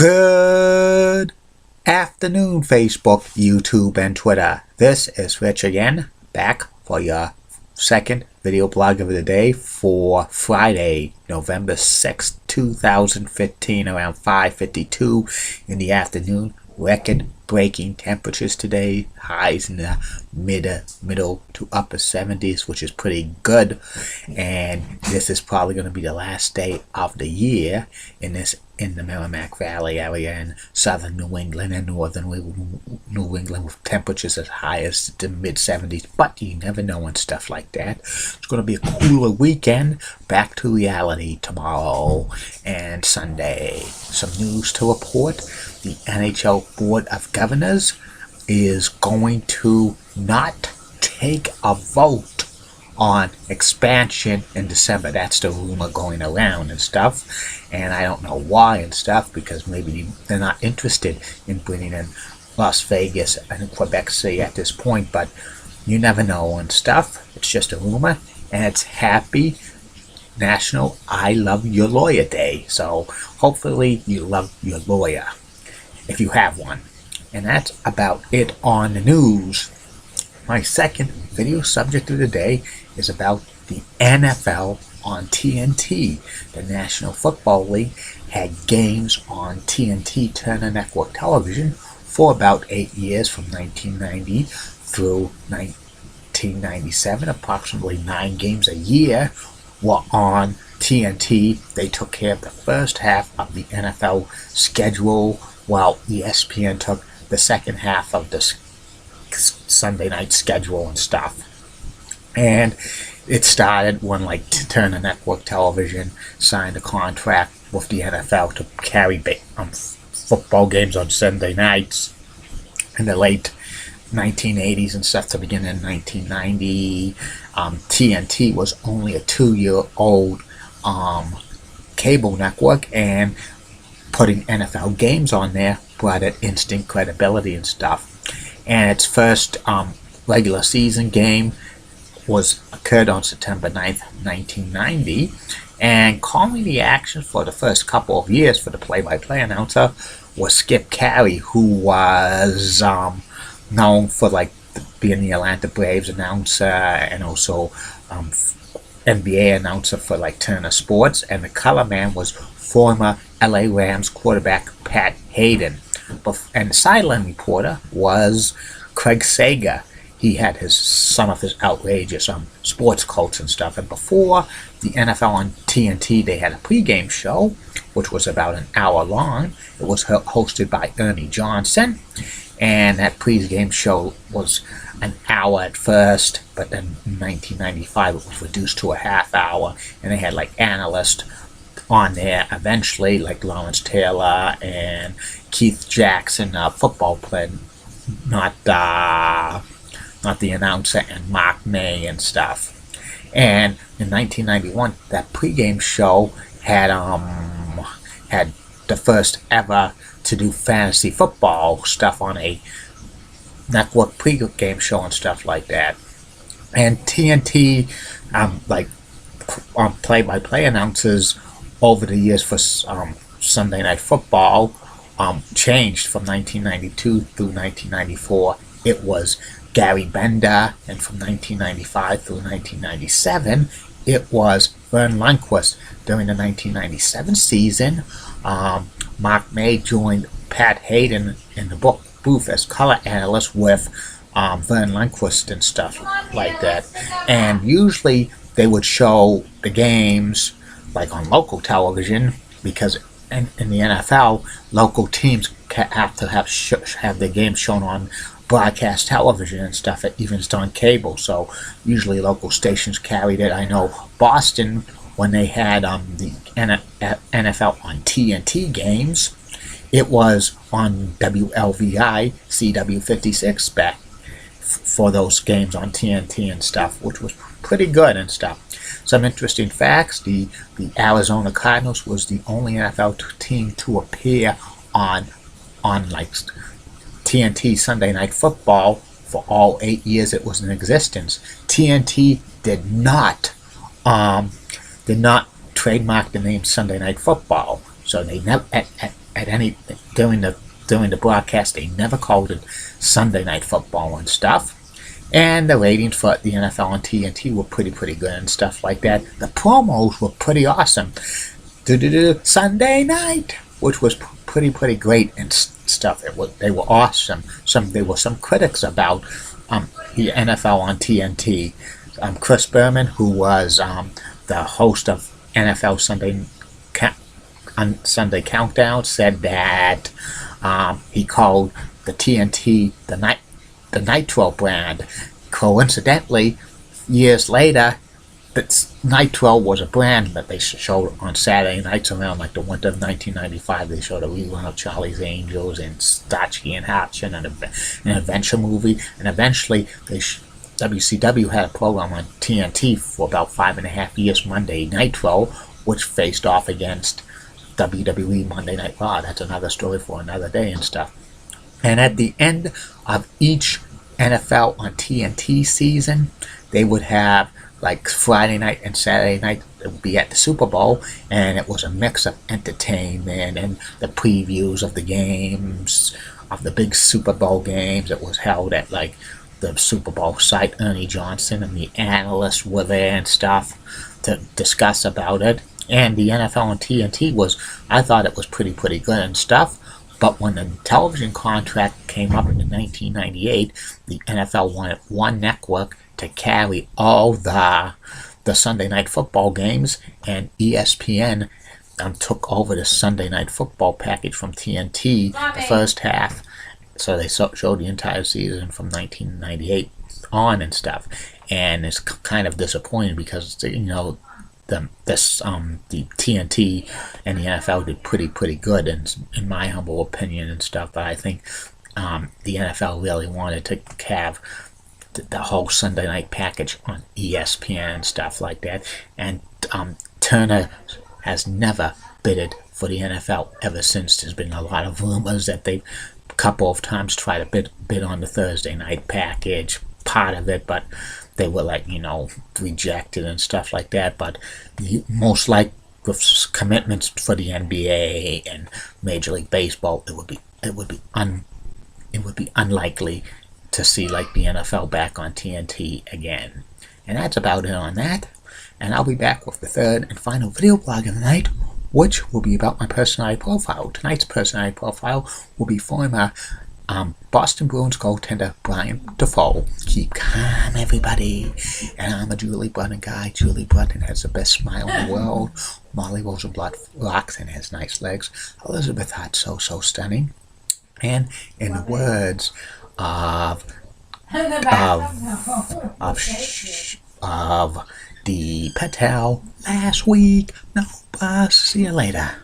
Good afternoon, Facebook, YouTube, and Twitter. This is Rich again, back for your second video blog of the day for Friday, November 6th, 2015, around 5:52 in the afternoon. Record-breaking temperatures today, highs in the middle to upper 70s, which is pretty good. And this is probably going to be the last day of the year in the Merrimack Valley area in southern New England and northern New England, with temperatures as high as the mid 70s. But you never know and stuff like that. It's going to be a cooler weekend. Back to reality tomorrow and Sunday. Some news to report. The NHL Board of Governors is going to not take a vote on expansion in December. That's the rumor going around and stuff, and I don't know why and stuff, because maybe they're not interested in bringing in Las Vegas and Quebec City at this point, but you never know and stuff. It's just a rumor, and it's happy National I Love Your Lawyer Day, so hopefully you love your lawyer if you have one. And that's about it on the news. My second video subject of the day is about the NFL on TNT. The National Football League had games on TNT, Turner Network Television, for about 8 years, from 1990 through 1997. Approximately 9 games a year were on TNT. They took care of the first half of the NFL schedule, while ESPN took the second half of the Sunday night schedule and stuff. And it started when Turner Network Television signed a contract with the NFL to carry football games on Sunday nights in the late 1980s and stuff to begin in 1990. TNT was only a 2-year-old cable network, and putting NFL games on there brought it instant credibility and stuff. And its first regular season game occurred on September 9th, 1990, and calling the action for the first couple of years for the play-by-play announcer was Skip Carey, who was known for being the Atlanta Braves announcer and also NBA announcer for Turner Sports. And the color man was former LA Rams quarterback Pat Hayden. And the sideline reporter was Craig Sager. He had some of his outrageous sports quotes and stuff. And before the NFL on TNT, they had a pregame show, which was about an hour long. It was hosted by Ernie Johnson. And that pregame show was an hour at first, but then in 1995 it was reduced to a half hour. And they had analysts on there eventually, like Lawrence Taylor and Keith Jackson, football player, not the announcer, and Mark May and stuff. And in 1991, that pregame show had the first ever to do fantasy football stuff on a network pregame show and stuff like that. And TNT, play-by-play announcers over the years for Sunday Night Football changed. From 1992 through 1994, it was Gary Bender, and from 1995 through 1997, it was Vern Lundquist. During the 1997 season, Mark May joined Pat Hayden in the booth as color analyst with Vern Lundquist and stuff like that. And usually they would show the games on local television, because in the NFL, local teams have to have their games shown on broadcast television and stuff, even if it's on cable. So usually local stations carried it. I know Boston, when they had the NFL on TNT games, it was on WLVI CW56 back for those games on TNT and stuff, which was pretty good and stuff. Some interesting facts: the Arizona Cardinals was the only NFL team to appear on TNT Sunday Night Football for all 8 years it was in existence. TNT did not trademark the name Sunday Night Football, so they never at any during the broadcast. They never called it Sunday Night Football and stuff. And the ratings for the NFL on TNT were pretty good and stuff like that. The promos were pretty awesome. Sunday night, which was pretty great and stuff. They were awesome. There were some critics about the NFL on TNT. Chris Berman, who was the host of NFL Sunday Countdown, said that he called the TNT the Nitro brand. Coincidentally, years later, Nitro was a brand that they showed on Saturday nights around like the winter of 1995. They showed a rerun of Charlie's Angels and Starsky and Hutch and an adventure movie. And eventually, WCW had a program on TNT for about 5.5 years, Monday Nitro, which faced off against WWE Monday Night Raw. That's another story for another day and stuff. And at the end of each NFL on TNT season, they would have like Friday night and Saturday night. It would be at the Super Bowl, and it was a mix of entertainment and the previews of the games, of the big Super Bowl games. It was held at like the Super Bowl site. Ernie Johnson and the analysts were there and stuff to discuss about it. And the NFL on TNT I thought it was pretty good and stuff. But when the television contract came up in 1998, the NFL wanted one network to carry all the Sunday Night Football games, and ESPN took over the Sunday Night Football package from TNT, the first half. So they showed the entire season from 1998 on and stuff. And it's kind of disappointing because, the TNT and the NFL did pretty good, in my humble opinion and stuff. But I think the NFL really wanted to have the whole Sunday night package on ESPN and stuff like that. And Turner has never bidded for the NFL ever since. There's been a lot of rumors that they've a couple of times tried to bid on the Thursday night package, part of it, but they were rejected and stuff like that. But most like with commitments for the NBA and Major League Baseball, it would be unlikely to see like the NFL back on TNT again. And that's about it on that. And I'll be back with the third and final video blog of the night, which will be about my personality profile. Tonight's personality profile will be former Boston Bruins goaltender Brian Defoe. Keep calm, everybody. And I'm a Julie Button guy. Julie Button has the best smile in the world. Molly Rosenblatt rocks and has nice legs. Elizabeth Hart so stunning. And in the words of the Patel last week, no bus. See you later.